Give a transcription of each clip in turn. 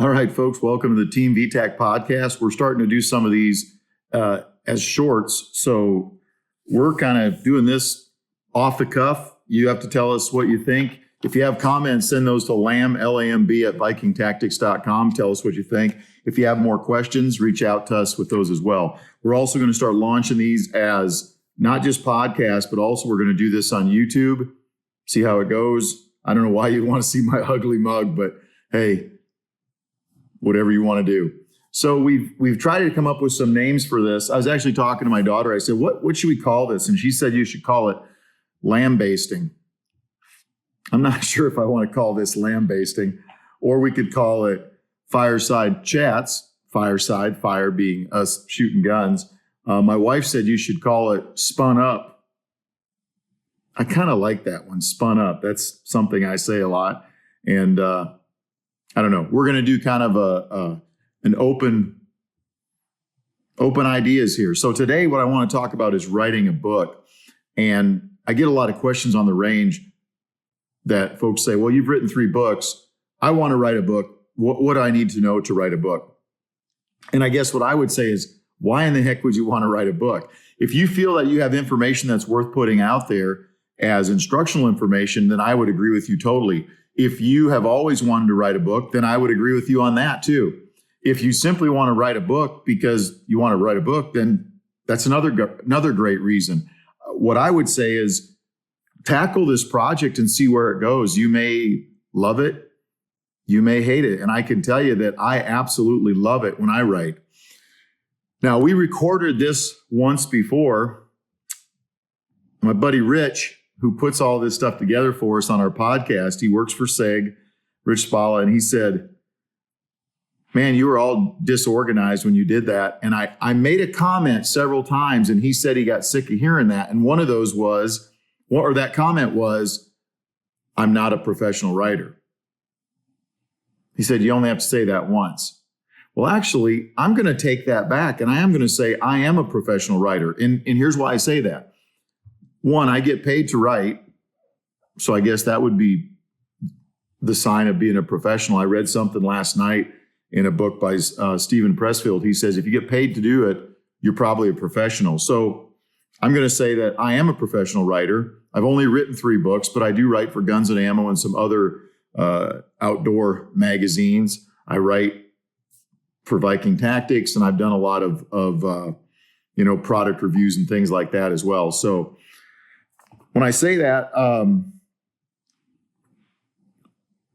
All right, folks, welcome to the Team VTAC podcast. We're starting to do some of these as shorts. So we're kind of doing this off the cuff. You have to tell us what you think. If you have comments, send those to LAMB at vikingtactics.com. Tell us what you think. If you have more questions, reach out to us with those as well. We're also going to start launching these as not just podcasts, but also we're going to do this on YouTube. See how it goes. I don't know why you want to see my ugly mug, but hey, whatever you want to do. So we've tried to come up with some names for this. I was actually talking to my daughter. I said, what should we call this? And she said, you should call it lambasting. I'm not sure if I want to call this lambasting, or we could call it fireside chats. Fireside, fire being us shooting guns. My wife said you should call it spun up. I kind of like that one, spun up. That's something I say a lot. And I don't know. We're going to do kind of an open ideas here. So today what I want to talk about is writing a book. And I get a lot of questions on the range that folks say, well, you've written 3 books. I want to write a book. What do I need to know to write a book? And I guess what I would say is, why in the heck would you want to write a book? If you feel that you have information that's worth putting out there as instructional information, then I would agree with you totally. If you have always wanted to write a book, then I would agree with you on that too. If you simply want to write a book because you want to write a book, then that's another great reason. What I would say is tackle this project and see where it goes. You may love it. You may hate it. And I can tell you that I absolutely love it when I write. Now, we recorded this once before. My buddy Rich, who puts all this stuff together for us on our podcast, he works for SEG, Rich Spala, and he said, man, you were all disorganized when you did that. And I made a comment several times, and he said he got sick of hearing that. And one of those was, or that comment was, I'm not a professional writer. He said, you only have to say that once. Well, actually, I'm going to take that back, and I am going to say I am a professional writer. And here's why I say that. One, I get paid to write, so I guess that would be the sign of being a professional. I read something last night in a book by Stephen Pressfield. He says, if you get paid to do it, you're probably a professional. So I'm going to say that I am a professional writer. I've only written 3 books, but I do write for Guns and Ammo and some other outdoor magazines. I write for Viking Tactics, and I've done a lot of product reviews and things like that as well. So when I say that,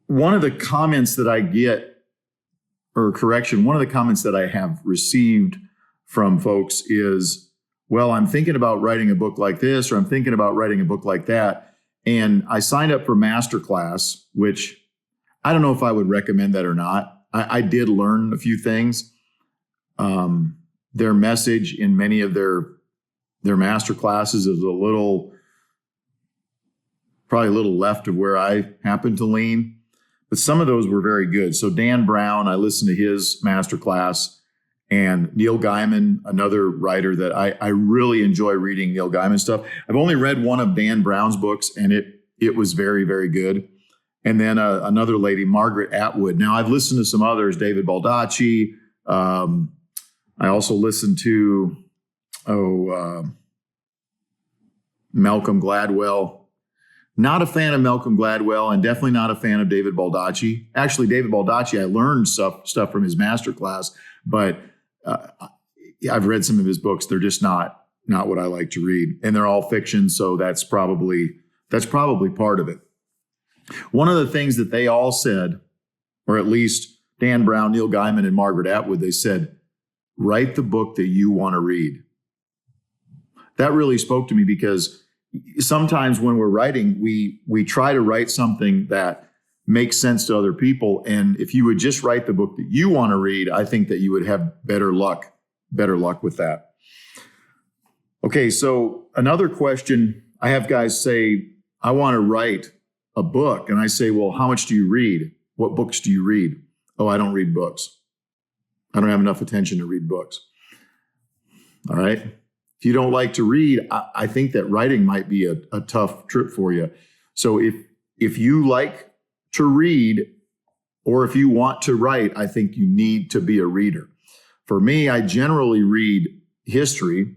one of the comments that I get, or correction, one of the comments that I have received from folks is, well, I'm thinking about writing a book like this, or I'm thinking about writing a book like that. And I signed up for Masterclass, which I don't know if I would recommend that or not. I did learn a few things. Their message in many of their Masterclasses is probably a little left of where I happen to lean, but some of those were very good. So Dan Brown, I listened to his Masterclass, and Neil Gaiman, another writer that I really enjoy reading Neil Gaiman stuff. I've only read one of Dan Brown's books, and it was very, very good. And then another lady, Margaret Atwood. Now, I've listened to some others, David Baldacci. I also listened to, Malcolm Gladwell. Not a fan of Malcolm Gladwell, and definitely not a fan of David Baldacci. Actually, David Baldacci, I learned stuff from his masterclass, but I've read some of his books. They're just not what I like to read, and they're all fiction. So that's probably part of it. One of the things that they all said, or at least Dan Brown, Neil Gaiman, and Margaret Atwood, they said, write the book that you want to read. That really spoke to me, because sometimes when we're writing, we try to write something that makes sense to other people. And if you would just write the book that you want to read, I think that you would have better luck with that. Okay, so another question, I have guys say, I want to write a book. And I say, well, how much do you read? What books do you read? Oh, I don't read books. I don't have enough attention to read books. All right. If you don't like to read, I think that writing might be a tough trip for you. So if you like to read, or if you want to write, I think you need to be a reader. For me, I generally read history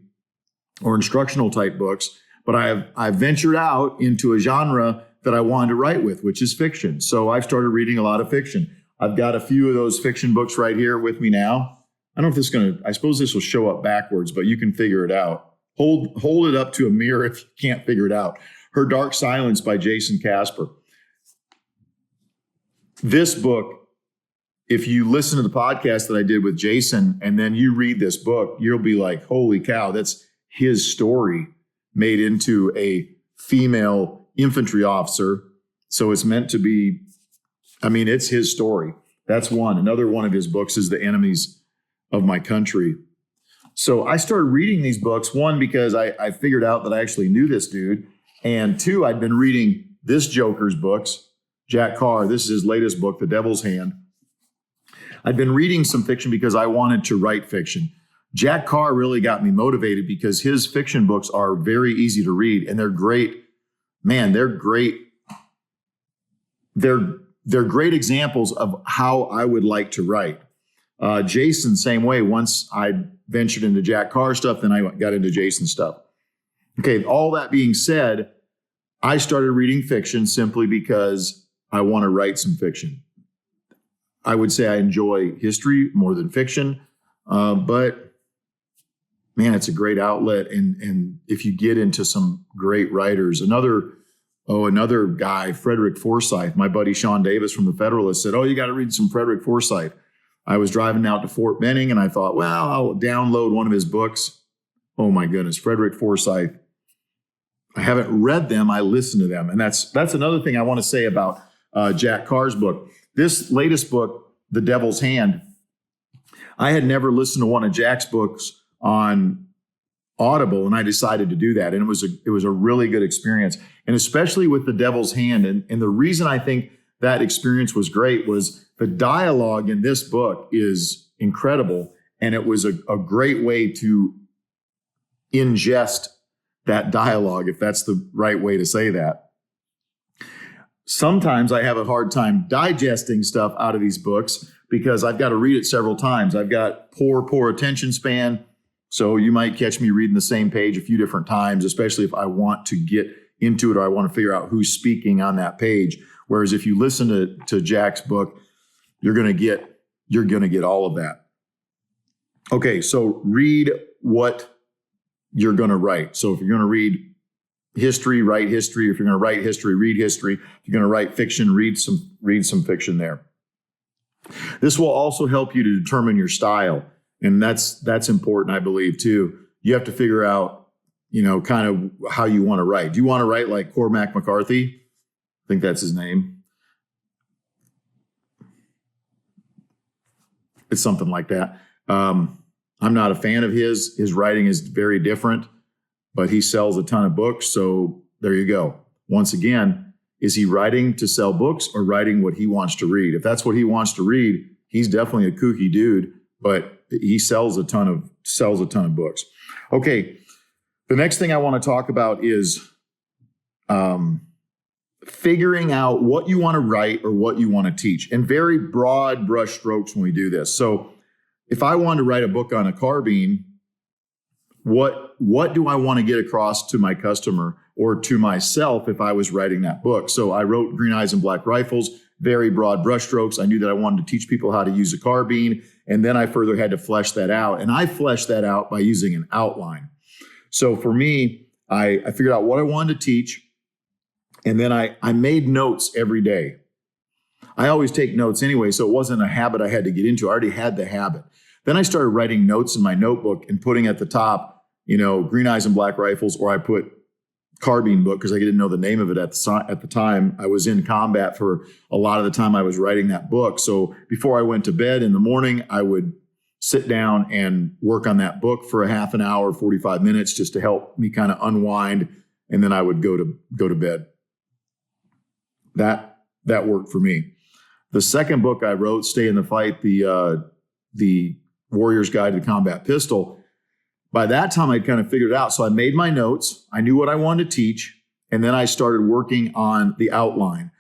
or instructional type books, but I've ventured out into a genre that I wanted to write with, which is fiction. So I've started reading a lot of fiction. I've got a few of those fiction books right here with me now. I don't know if this is going to, I suppose this will show up backwards, but you can figure it out. Hold it up to a mirror if you can't figure it out. Her Dark Silence by Jason Casper. This book, if you listen to the podcast that I did with Jason and then you read this book, you'll be like, holy cow, that's his story made into a female infantry officer. So it's meant to be, I mean, it's his story. That's one. Another one of his books is The Enemies of My Country. So I started reading these books, one, because I figured out that I actually knew this dude. And two, I'd been reading this Joker's books, Jack Carr. This is his latest book, The Devil's Hand. I'd been reading some fiction because I wanted to write fiction. Jack Carr really got me motivated because his fiction books are very easy to read and they're great. Man, they're great. They're great examples of how I would like to write. Jason, same way. Once I ventured into Jack Carr stuff, then I got into Jason stuff. Okay, all that being said, I started reading fiction simply because I want to write some fiction. I would say I enjoy history more than fiction, but man, it's a great outlet. And if you get into some great writers, another guy, Frederick Forsyth, my buddy Sean Davis from the Federalist said, you got to read some Frederick Forsyth. I was driving out to Fort Benning and I thought, well, I'll download one of his books. Oh my goodness, Frederick Forsyth. I haven't read them. I listen to them. And that's another thing I want to say about Jack Carr's book. This latest book, The Devil's Hand, I had never listened to one of Jack's books on Audible, and I decided to do that. And it was a really good experience. And especially with The Devil's Hand. And the reason I think that experience was great was the dialogue in this book is incredible. And it was a great way to ingest that dialogue, if that's the right way to say that. Sometimes I have a hard time digesting stuff out of these books because I've got to read it several times. I've got poor attention span. So you might catch me reading the same page a few different times, especially if I want to get into it or I want to figure out who's speaking on that page. Whereas if you listen to Jack's book, you're going to get all of that. Okay, so read what you're going to write. So if you're going to read history, write history. If you're going to write history, read history. If you're going to write fiction, read some fiction there. This will also help you to determine your style. And that's important, I believe, too. You have to figure out, kind of how you want to write. Do you want to write like Cormac McCarthy? I think that's his name. It's something like that. I'm not a fan of his. His writing is very different, but he sells a ton of books. So there you go. Once again, is he writing to sell books or writing what he wants to read? If that's what he wants to read, he's definitely a kooky dude, but he sells a ton of books. Okay. The next thing I want to talk about is figuring out what you want to write or what you want to teach, and very broad brush strokes when we do this. So if I want to write a book on a carbine, what do I want to get across to my customer or to myself if I was writing that book? So I wrote Green Eyes and Black Rifles, very broad brushstrokes. I knew that I wanted to teach people how to use a carbine, and then I further had to flesh that out. And I fleshed that out by using an outline. So for me, I figured out what I wanted to teach, and then I made notes every day. I always take notes anyway, so it wasn't a habit I had to get into. I already had the habit. Then I started writing notes in my notebook and putting at the top, Green Eyes and Black Rifles, or I put carbine book because I didn't know the name of it at the time. I was in combat for a lot of the time I was writing that book. So before I went to bed in the morning, I would sit down and work on that book for a half an hour, 45 minutes, just to help me kind of unwind. And then I would go to bed. That worked for me. The second book I wrote, Stay in the Fight, the Warrior's Guide to the Combat Pistol, by that time I'd kind of figured it out. So I made my notes. I knew what I wanted to teach. And then I started working on the outline.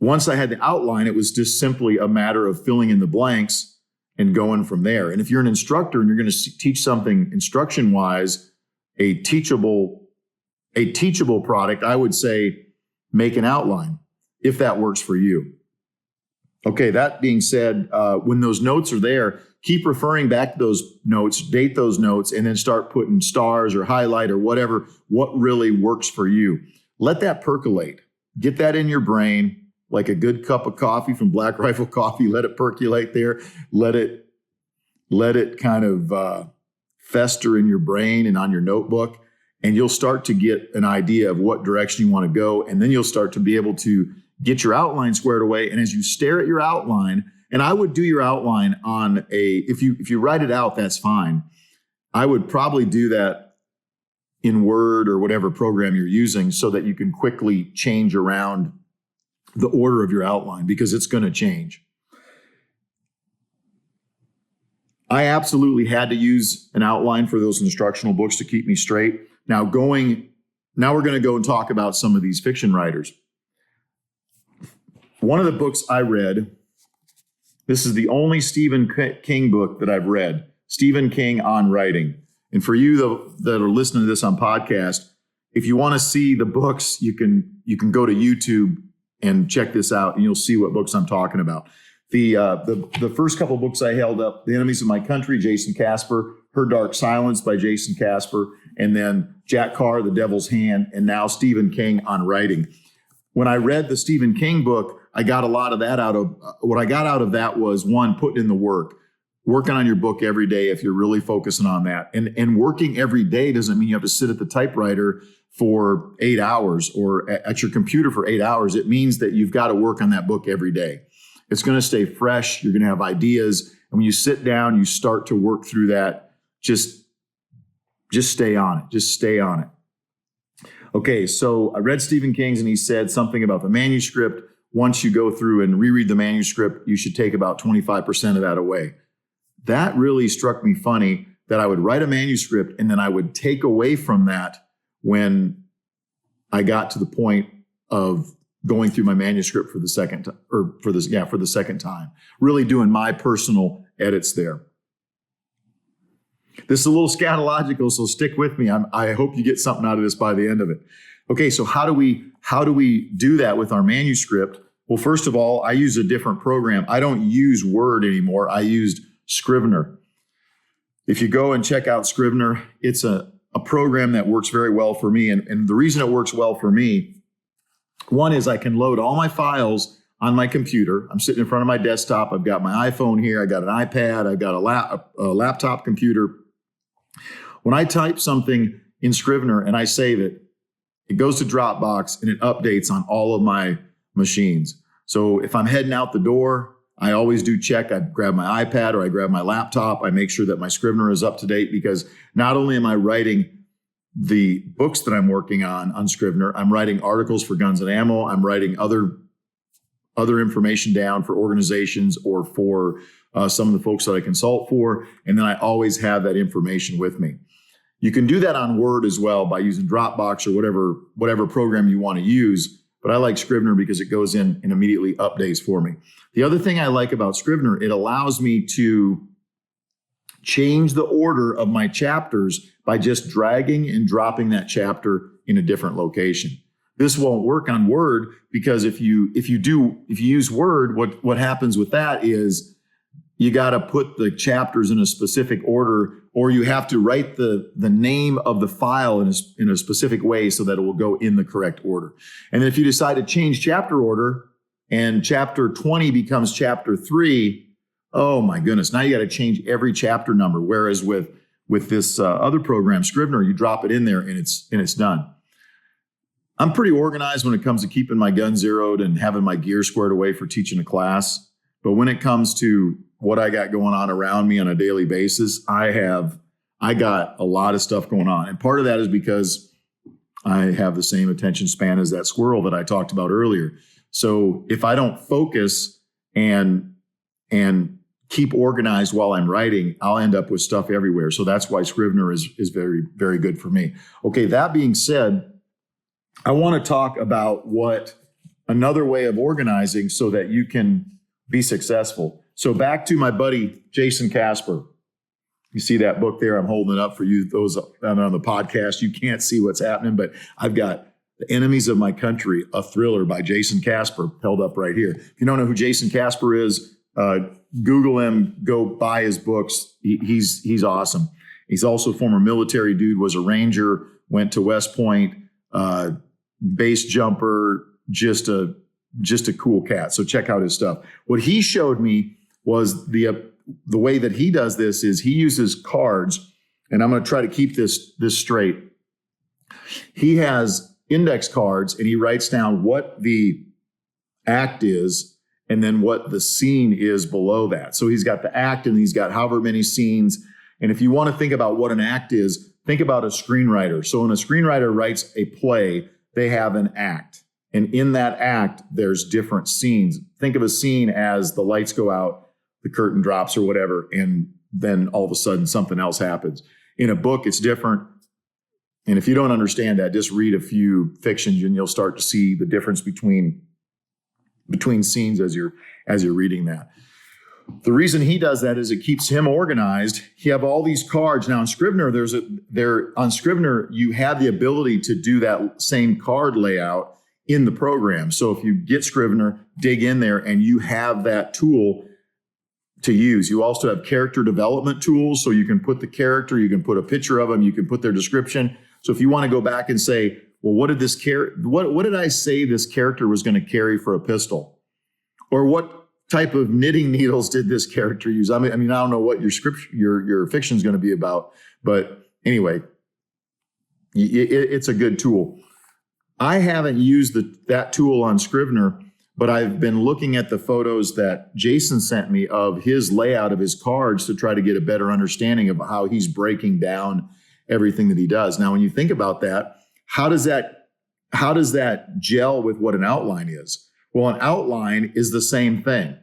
once I had the outline, it was just simply a matter of filling in the blanks and going from there. And if you're an instructor and you're going to teach something instruction-wise, a teachable product, I would say make an outline if that works for you. Okay, that being said, when those notes are there, keep referring back to those notes, date those notes, and then start putting stars or highlight or whatever, what really works for you. Let that percolate. Get that in your brain like a good cup of coffee from Black Rifle Coffee. Let it percolate there. Let it kind of fester in your brain and on your notebook, and you'll start to get an idea of what direction you want to go, and then you'll start to be able to get your outline squared away. And as you stare at your outline, and I would do your outline on if you write it out, that's fine. I would probably do that in Word or whatever program you're using so that you can quickly change around the order of your outline, because it's going to change. I absolutely had to use an outline for those instructional books to keep me straight. Now we're going to go and talk about some of these fiction writers. One of the books I read, this is the only Stephen King book that I've read, Stephen King on Writing. And for you that are listening to this on podcast, if you want to see the books, you can go to YouTube and check this out, and you'll see what books I'm talking about. The first couple of books I held up, The Enemies of My Country, Jason Casper, Her Dark Silence by Jason Casper, and then Jack Carr, The Devil's Hand, and now Stephen King on Writing. When I read the Stephen King book, I got a lot of that what I got out of that was, one, putting in the work, working on your book every day if you're really focusing on that. And working every day doesn't mean you have to sit at the typewriter for 8 hours or at your computer for 8 hours. It means that you've got to work on that book every day. It's going to stay fresh. You're going to have ideas. And when you sit down, you start to work through that. Just stay on it. Just stay on it. Okay, so I read Stephen King's, and he said something about the manuscript. Once you go through and reread the manuscript, you should take about 25% of that away. That really struck me funny, that I would write a manuscript and then I would take away from that when I got to the point of going through my manuscript for the second time, for the second time, really doing my personal edits there. This is a little scatological, so stick with me. I hope you get something out of this by the end of it. Okay, so how do we do that with our manuscript? Well, first of all, I use a different program. I don't use Word anymore. I used Scrivener. If you go and check out Scrivener, it's a program that works very well for me. And the reason it works well for me, one is I can load all my files on my computer. I'm sitting in front of my desktop. I've got my iPhone here. I got an iPad. I've got a laptop computer. When I type something in Scrivener and I save it, it goes to Dropbox and it updates on all of my machines. So if I'm heading out the door, I always do check. I grab my iPad or I grab my laptop. I make sure that my Scrivener is up to date, because not only am I writing the books that I'm working on Scrivener, I'm writing articles for Guns and Ammo. I'm writing other information down for organizations or for some of the folks that I consult for. And then I always have that information with me. You can do that on Word as well by using Dropbox or whatever program you want to use. But I like Scrivener because it goes in and immediately updates for me. The other thing I like about Scrivener, it allows me to change the order of my chapters by just dragging and dropping that chapter in a different location. This won't work on Word, because if you use Word, what happens with that is you got to put the chapters in a specific order, or you have to write the name of the file in a specific way so that it will go in the correct order. And then if you decide to change chapter order and chapter 20 becomes chapter 3, oh my goodness, now you got to change every chapter number. Whereas with this other program, Scrivener, you drop it in there and it's done. I'm pretty organized when it comes to keeping my gun zeroed and having my gear squared away for teaching a class. But when it comes to what I got going on around me on a daily basis, I got a lot of stuff going on. And part of that is because I have the same attention span as that squirrel that I talked about earlier. So if I don't focus and keep organized while I'm writing, I'll end up with stuff everywhere. So that's why Scrivener is very, very good for me. Okay, that being said, I want to talk about what another way of organizing so that you can be successful. So back to my buddy, Jason Casper. You see that book there? I'm holding it up for you. Those on the podcast, you can't see what's happening, but I've got The Enemies of My Country, a thriller by Jason Casper, held up right here. If you don't know who Jason Casper is, Google him, go buy his books. He's awesome. He's also a former military dude, was a Ranger, went to West Point, base jumper, just a cool cat. So check out his stuff. What he showed me was the way that he does this is he uses cards, and I'm going to try to keep this straight. He has index cards, and he writes down what the act is and then what the scene is below that. So he's got the act, and he's got however many scenes. And if you want to think about what an act is, think about a screenwriter. So when a screenwriter writes a play, they have an act. And in that act, there's different scenes. Think of a scene as the lights go out, the curtain drops or whatever, and then all of a sudden something else happens. In a book, it's different. And if you don't understand that, just read a few fictions and you'll start to see the difference between scenes as you're reading that. The reason he does that is it keeps him organized. You have all these cards. Now on Scrivener, on Scrivener, you have the ability to do that same card layout in the program. So if you get Scrivener, dig in there, and you have that tool to use. You also have character development tools, so you can put the character, you can put a picture of them, you can put their description. So if you want to go back and say, well, what did I say this character was going to carry for a pistol? Or what type of knitting needles did this character use? I mean, I don't know what your fiction is going to be about, but anyway, it's a good tool. I haven't used that tool on Scrivener, but I've been looking at the photos that Jason sent me of his layout of his cards to try to get a better understanding of how he's breaking down everything that he does. Now, when you think about that, how does that gel with what an outline is? Well, an outline is the same thing.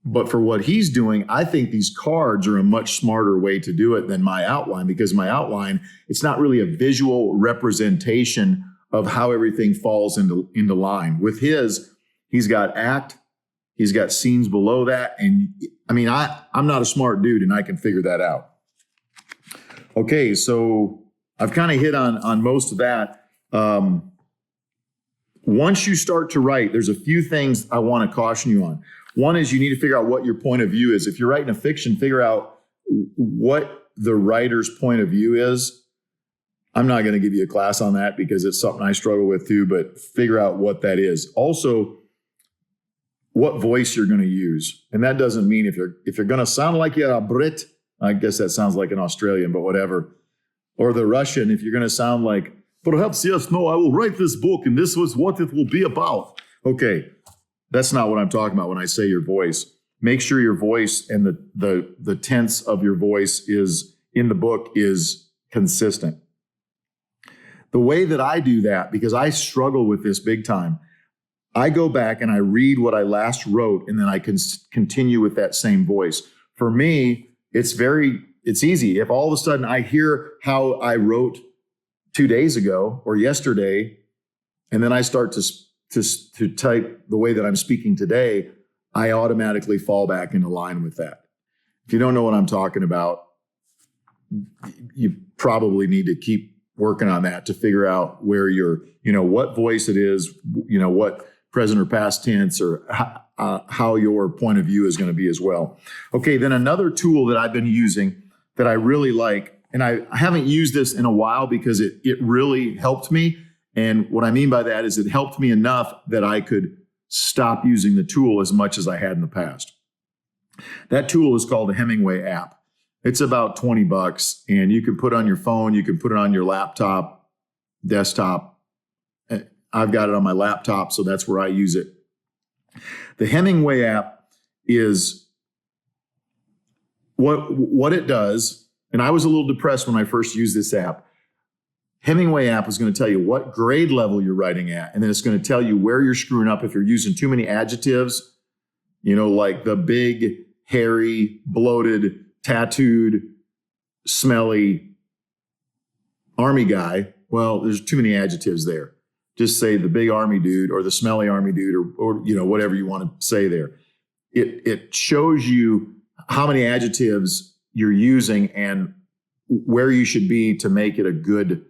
But for what he's doing, I think these cards are a much smarter way to do it than my outline, because my outline, it's not really a visual representation of how everything falls into line. With his, he's got act, he's got scenes below that. And I mean, I'm not a smart dude and I can figure that out. Okay, so I've kind of hit on most of that. Once you start to write, there's a few things I want to caution you on. One is you need to figure out what your point of view is. If you're writing a fiction, figure out what the writer's point of view is. I'm not going to give you a class on that because it's something I struggle with too, but figure out what that is. Also, what voice you're going to use. And that doesn't mean if you're going to sound like you're a Brit, I guess that sounds like an Australian, but whatever. Or the Russian, if you're going to sound like, perhaps, yes, no, I will write this book and this was what it will be about. Okay, that's not what I'm talking about when I say your voice. Make sure your voice and the tense of your voice is in the book is consistent. The way that I do that, because I struggle with this big time, I go back and I read what I last wrote and then I can continue with that same voice. For me, it's easy. If all of a sudden I hear how I wrote 2 days ago or yesterday, and then I start to type the way that I'm speaking today, I automatically fall back into line with that. If you don't know what I'm talking about, you probably need to keep working on that to figure out where what voice it is, what present or past tense, or how your point of view is going to be as well. Okay, then another tool that I've been using that I really like, and I haven't used this in a while because it really helped me. And what I mean by that is it helped me enough that I could stop using the tool as much as I had in the past. That tool is called the Hemingway app. It's about $20 and you can put it on your phone. You can put it on your laptop, desktop. I've got it on my laptop, so that's where I use it. The Hemingway app is what it does. And I was a little depressed when I first used this app. Hemingway app is going to tell you what grade level you're writing at. And then it's going to tell you where you're screwing up if you're using too many adjectives, like the big, hairy, bloated, tattooed, smelly army guy. Well, there's too many adjectives there. just say the big army dude or the smelly army dude or whatever you want to say there. It shows you how many adjectives you're using and where you should be to make it a good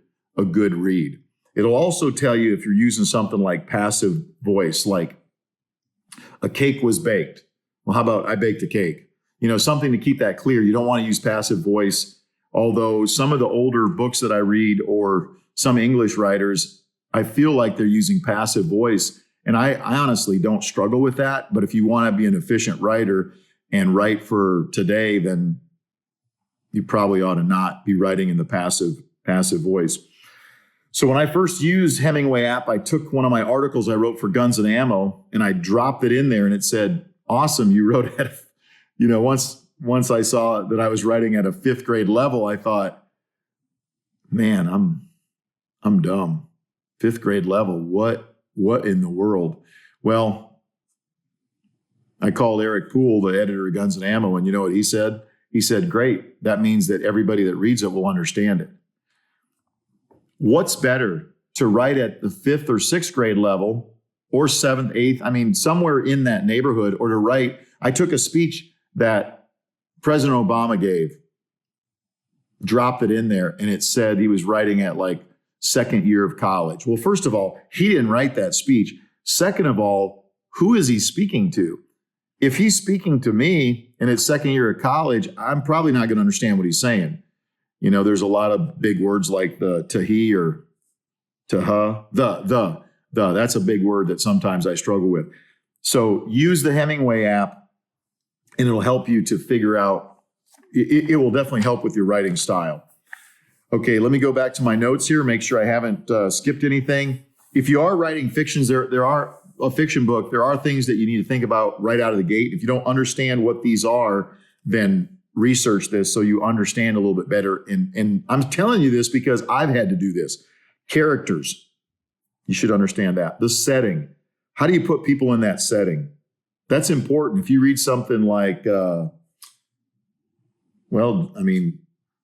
read. It'll also tell you if you're using something like passive voice, like a cake was baked. Well, how about I baked a cake? Something to keep that clear. You don't want to use passive voice, although some of the older books that I read or some English writers, I feel like they're using passive voice. And I honestly don't struggle with that. But if you want to be an efficient writer and write for today, then you probably ought to not be writing in the passive voice. So when I first used Hemingway app, I took one of my articles I wrote for Guns and Ammo and I dropped it in there and it said, awesome, you wrote at, once I saw that I was writing at a 5th grade level, I thought, man, I'm dumb. 5th grade level, what in the world? Well, I called Eric Poole, the editor of Guns and Ammo, and you know what he said? He said, great, that means that everybody that reads it will understand it. What's better, to write at the 5th or 6th grade level or 7th, 8th, somewhere in that neighborhood, or to write, I took a speech that President Obama gave, dropped it in there, and it said he was writing at like 2nd year of college. Well, first of all, he didn't write that speech. Second of all, who is he speaking to? If he's speaking to me and it's 2nd year of college, I'm probably not going to understand what he's saying. There's a lot of big words like the to-he or to-huh, the. That's a big word that sometimes I struggle with. So use the Hemingway app and it'll help you to figure out, it will definitely help with your writing style. Okay, let me go back to my notes here, make sure I haven't skipped anything. If you are writing fictions, there are a fiction book, there are things that you need to think about right out of the gate. If you don't understand what these are, then research this so you understand a little bit better. And I'm telling you this because I've had to do this. Characters, you should understand that. The setting, how do you put people in that setting? That's important. If you read something like,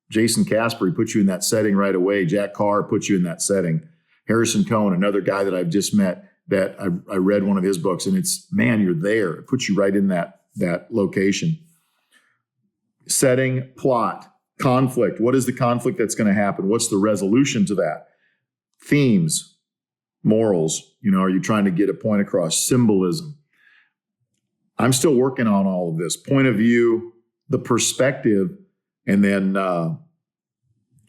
Jason Casper puts you in that setting right away. Jack Carr puts you in that setting. Harrison Cohn, another guy that I've just met, that I read one of his books, and it's, man, you're there. It puts you right in that location. Setting, plot, conflict. What is the conflict that's going to happen? What's the resolution to that? Themes, morals. Are you trying to get a point across? Symbolism. I'm still working on all of this. Point of view, the perspective, and then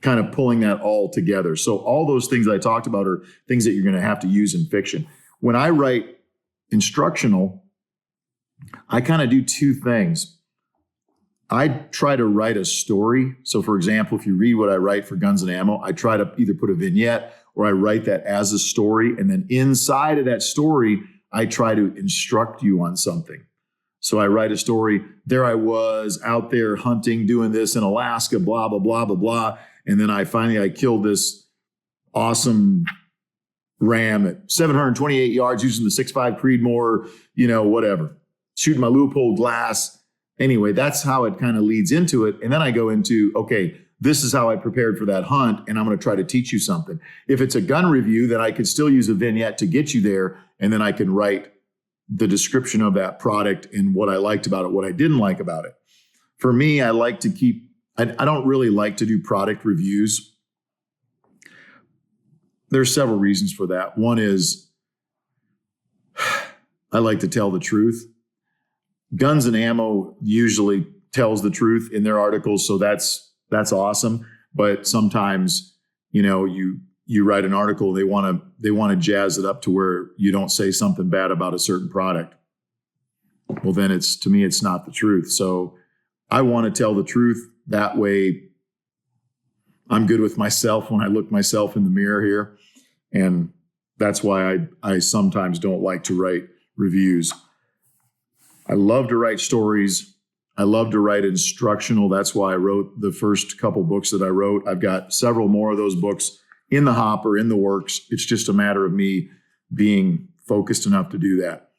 kind of pulling that all together. So all those things I talked about are things that you're going to have to use in fiction. When I write instructional, I kind of do two things. I try to write a story. So for example, if you read what I write for Guns and Ammo, I try to either put a vignette or I write that as a story. And then inside of that story, I try to instruct you on something. So I write a story. There I was out there hunting, doing this in Alaska, blah, blah, blah, blah, blah. And then I killed this awesome ram at 728 yards using the 6.5 Creedmoor, whatever, shooting my Leupold glass. Anyway, that's how it kind of leads into it. And then I go into, okay, this is how I prepared for that hunt, and I'm going to try to teach you something. If it's a gun review, then I could still use a vignette to get you there, and then I can write the description of that product and what I liked about it, what I didn't like about it. For me, I like to I don't really like to do product reviews. There's several reasons for that. One is I like to tell the truth. Guns and Ammo usually tells the truth in their articles, so that's awesome. But sometimes, you write an article, they want to jazz it up to where you don't say something bad about a certain product. Well, then to me, it's not the truth. So I want to tell the truth. That way, I'm good with myself when I look myself in the mirror here, and that's why I sometimes don't like to write reviews. I love to write stories. I love to write instructional. That's why I wrote the first couple books that I wrote. I've got several more of those books in the hopper, in the works. It's just a matter of me being focused enough to do that.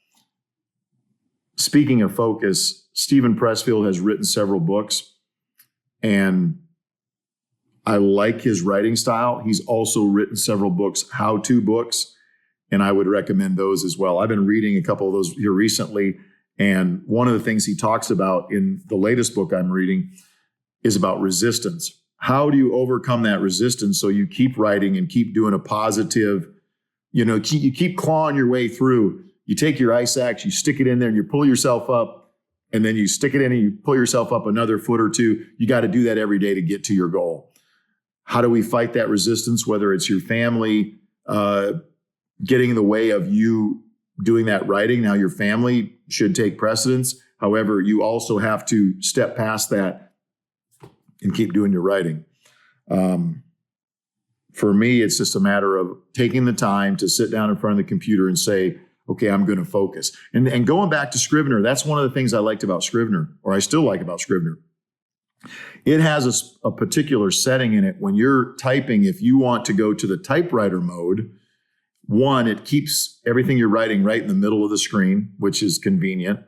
Speaking of focus, Stephen Pressfield has written several books, and I like his writing style. He's also written several books, how-to books, and I would recommend those as well. I've been reading a couple of those here recently, and one of the things he talks about in the latest book I'm reading is about resistance. How do you overcome that resistance so you keep writing and keep doing a positive, you keep clawing your way through. You take your ice axe, you stick it in there, and you pull yourself up, and then you stick it in and you pull yourself up another foot or two. You got to do that every day to get to your goal. How do we fight that resistance? Whether it's your family getting in the way of you doing that writing. Now your family should take precedence. However, you also have to step past that and keep doing your writing. For me, it's just a matter of taking the time to sit down in front of the computer and say, okay, I'm going to focus. And going back to Scrivener, that's one of the things I liked about Scrivener, or I still like about Scrivener. It has a particular setting in it. When you're typing, if you want to go to the typewriter mode, one, it keeps everything you're writing right in the middle of the screen, which is convenient.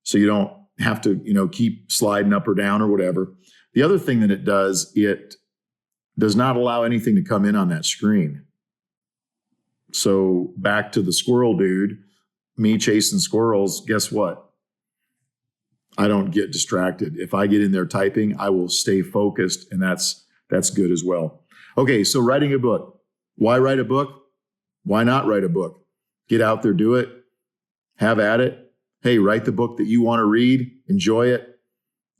So you don't have to, keep sliding up or down or whatever. The other thing that it does not allow anything to come in on that screen. So back to the squirrel dude, me chasing squirrels, guess what? I don't get distracted. If I get in there typing, I will stay focused, and that's good as well. Okay, so writing a book. Why write a book? Why not write a book? Get out there, do it, have at it. Hey, write the book that you want to read, enjoy it.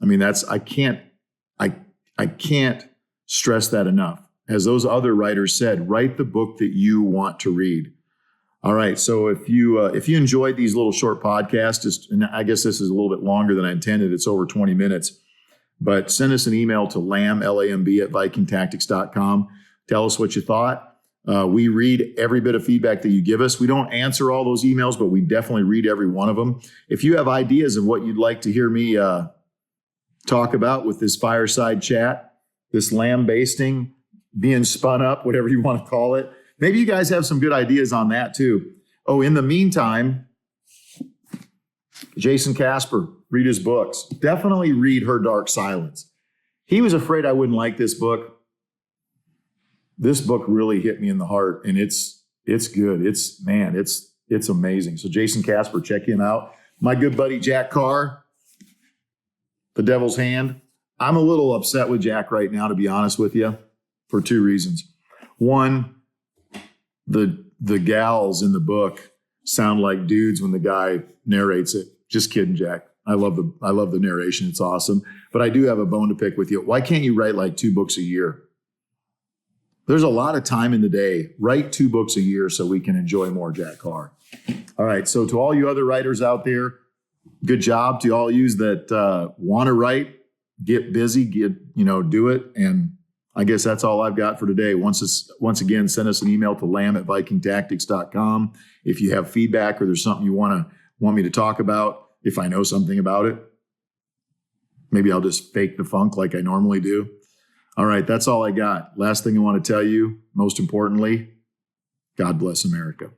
I mean, I can't stress that enough. As those other writers said, write the book that you want to read. All right. So if you enjoyed these little short podcasts, and I guess this is a little bit longer than I intended, it's over 20 minutes, but send us an email to lamb, L-A-M-B, at vikingtactics.com. Tell us what you thought. We read every bit of feedback that you give us. We don't answer all those emails, but we definitely read every one of them. If you have ideas of what you'd like to hear me talk about with this fireside chat, this lamb basting, being spun up, whatever you want to call it, maybe you guys have some good ideas on that too. Oh, in the meantime, Jason Casper, read his books. Definitely read Her Dark Silence. He was afraid I wouldn't like this book. This book really hit me in the heart, and it's good. It's amazing. So Jason Casper, check him out. My good buddy Jack Carr, The Devil's Hand. I'm a little upset with Jack right now, to be honest with you, for two reasons. One, the gals in the book sound like dudes when the guy narrates it. Just kidding, Jack. I love the narration. It's awesome. But I do have a bone to pick with you. Why can't you write like 2 books a year? There's a lot of time in the day. Write 2 books a year so we can enjoy more, Jack Carr. All right. So to all you other writers out there, good job. To all you that want to write, get busy, do it. And I guess that's all I've got for today. Once again, send us an email to lamb@vikingtactics.com. If you have feedback or there's something you want me to talk about, if I know something about it, maybe I'll just fake the funk like I normally do. All right, that's all I got. Last thing I want to tell you, most importantly, God bless America.